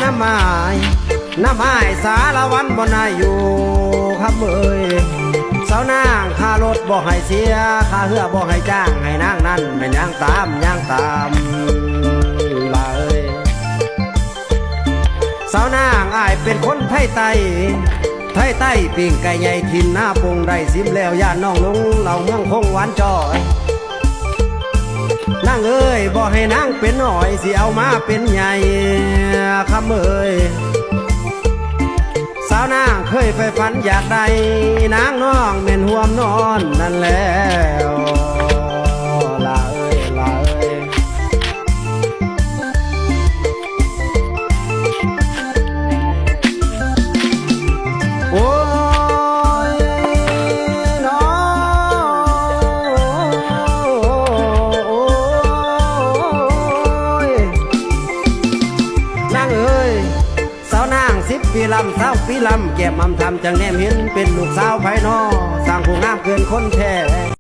น้ำไม้น้ำไม้สารวันบ่นายอยู่ครับเอ้ยสาวนางค่ารถบ่ให้เสียค่าเหือบ่ให้จ้างให้นางนั่นเป็นย่างตามลาเอ้ยสาวนางอายเป็นคนไทยไต้ปิ้งไก่ใหญ่ทินหน้าปงได้ซิมแล้วย่านน้องลงเหล่าเมืองคงหวานจอยนางเอ้ยบอกให้นางเป็นหน่อยสิเอามาเป็นใหญ่คำเอ้ยสาวนางเคยไฟฝันอยากได้นางน้องเม่นห่วมนอนนั่นแล้วลาเอ้ยลาเอ้ยโอ้ยน้องนางเอ้ยสาวนาง10 ปีลำ20 ปีลำแก้มอำทำจังแนมเห็นเป็นลูกสาวไผนอสร้างผู้งามเกินคนแท้